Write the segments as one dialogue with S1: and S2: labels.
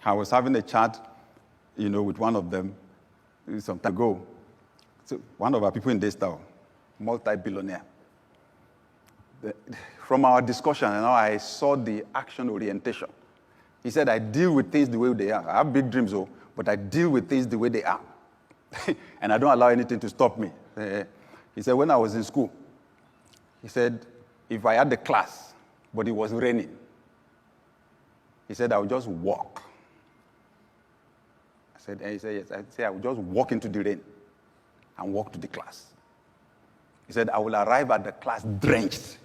S1: I was having a chat, with one of them some time ago. So one of our people in Daystar, multi-billionaire. From our discussion, I saw the action orientation. He said, I deal with things the way they are. I have big dreams, but I deal with things the way they are. And I don't allow anything to stop me. He said, when I was in school, he said, if I had the class, but it was raining, he said, I would just walk. He said, yes. I said, I would just walk into the rain and walk to the class. He said, I will arrive at the class drenched.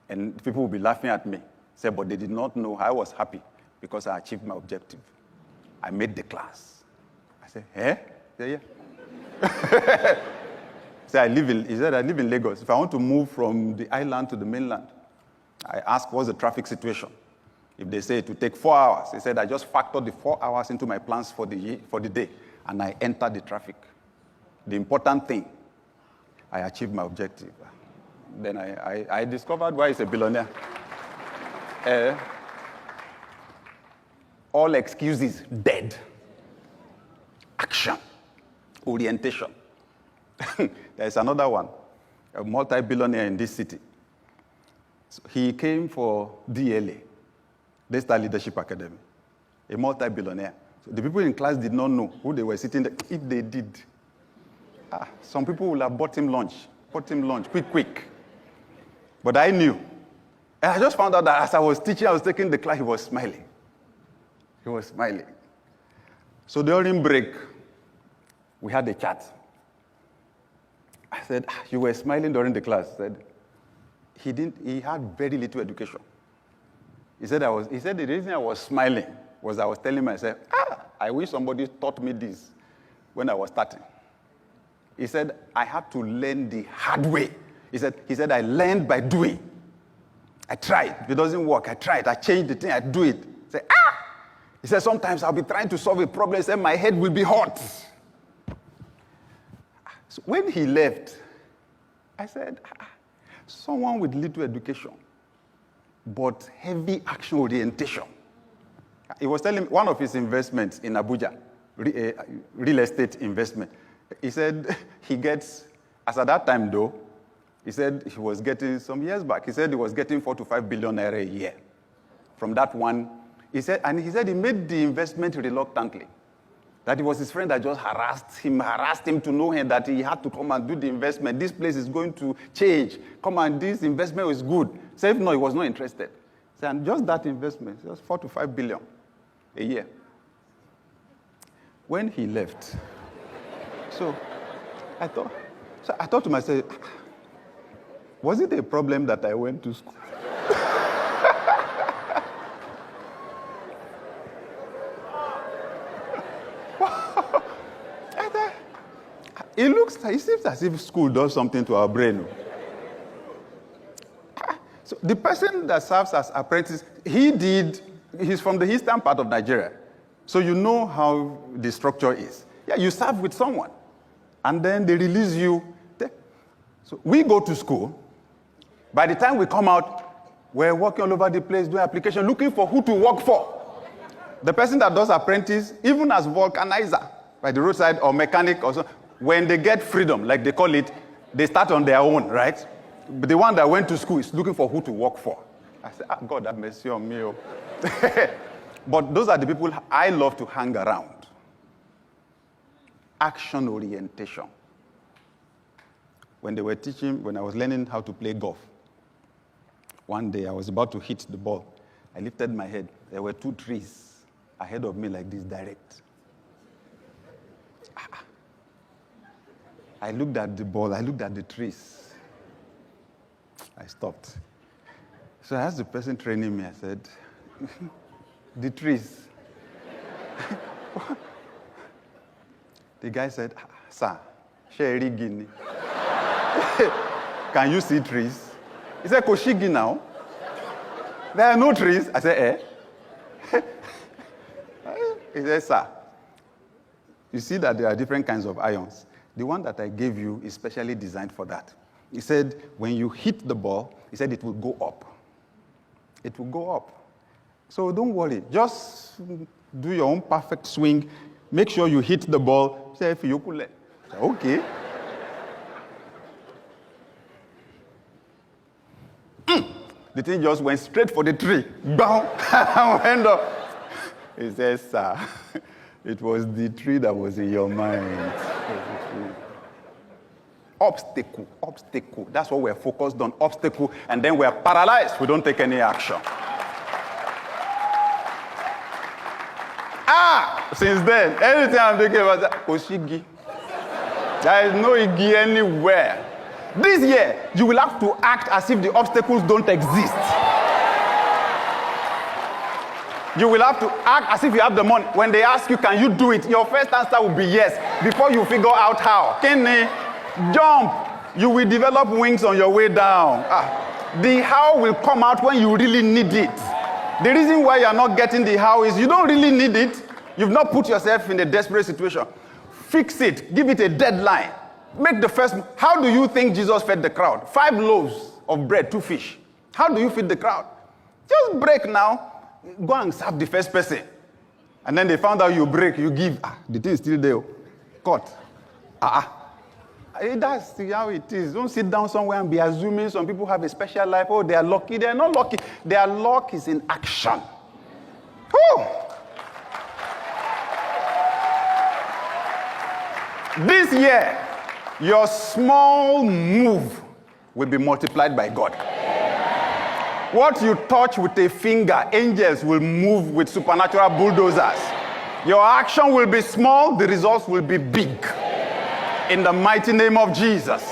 S1: And people will be laughing at me. He said, but they did not know I was happy because I achieved my objective. I made the class. I said, eh? He said, yeah. He said, I live in Lagos. If I want to move from the island to the mainland, I ask, what's the traffic situation? If they say it will take 4 hours, he said, I just factor the 4 hours into my plans for the day, and I enter the traffic. The important thing, I achieved my objective. Then I discovered why he's a billionaire. All excuses, dead. Action, orientation. There's another one, a multi-billionaire in this city. So he came for DLA, Daystar Leadership Academy, a multi-billionaire. So the people in class did not know who they were sitting there. If they did, some people would have bought him lunch, quick. But I knew. And I just found out that as I was teaching, I was taking the class, he was smiling. So during break, we had a chat. I said, you were smiling during the class. I said, he had very little education. He said the reason I was smiling was I was telling myself, I wish somebody taught me this when I was starting. He said, I had to learn the hard way. He said, I learned by doing. I tried. If it doesn't work, I tried. I changed the thing, I do it. He said, sometimes I'll be trying to solve a problem. He said, my head will be hot. So when he left, I said, someone with little education, but heavy action orientation. He was telling me one of his investments in Abuja, real estate investment. He said he gets, as at that time though, he said he was getting, some years back, he said he was getting 4 to 5 billion naira a year. From that one, he said he made the investment reluctantly. That it was his friend that just harassed him to know him that he had to come and do the investment. This place is going to change. Come and this investment is good. So if no, he was not interested. So, and just that investment, just 4 to 5 billion a year. When he left, so I thought to myself, was it a problem that I went to school? It seems as if school does something to our brain. So the person that serves as apprentice, he's from the eastern part of Nigeria. So you know how the structure is. Yeah, you serve with someone, and then they release you. So we go to school. By the time we come out, we're walking all over the place, doing application, looking for who to work for. The person that does apprentice, even as vulcanizer, by the roadside or mechanic or so, when they get freedom, like they call it, they start on their own, right? But the one that went to school is looking for who to work for. I said, God, have mercy on me. But those are the people I love to hang around. Action orientation. When they were teaching, when I was learning how to play golf, one day I was about to hit the ball. I lifted my head. There were 2 trees ahead of me like this, direct. I looked at the ball, I looked at the trees. I stopped. So I asked the person training me, I said, the trees. The guy said, sir, Sherry Guinea. Can you see trees? He said, Koshigi now. There are no trees. I said, He said, sir, you see that there are different kinds of ions. The one that I gave you is specially designed for that. He said, when you hit the ball, he said it will go up. It will go up. So don't worry. Just do your own perfect swing. Make sure you hit the ball. Say, okay. The thing just went straight for the tree. Bam! Went up. He says, sir, it was the tree that was in your mind. Obstacle. That's what we're focused on, obstacle. And then we're paralyzed. We don't take any action. Since then, anything I'm thinking about that, Oshigi. There is no Igi anywhere. This year, you will have to act as if the obstacles don't exist. You will have to act as if you have the money. When they ask you, can you do it? Your first answer will be yes, before you figure out how. Kenny, jump. You will develop wings on your way down. The how will come out when you really need it. The reason why you're not getting the how is you don't really need it. You've not put yourself in a desperate situation. Fix it. Give it a deadline. Make the first. How do you think Jesus fed the crowd? 5 loaves of bread, 2 fish. How do you feed the crowd? Just break now. Go and serve the first person. And then they found out you break, you give. The thing is still there. Cut. That's how it is. Don't sit down somewhere and be assuming some people have a special life. Oh, they are lucky. They are not lucky. Their luck is in action. Whew. This year, your small move will be multiplied by God. What you touch with a finger, angels will move with supernatural bulldozers. Your action will be small, the results will be big. In the mighty name of Jesus.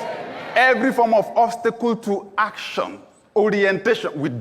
S1: Every form of obstacle to action, orientation with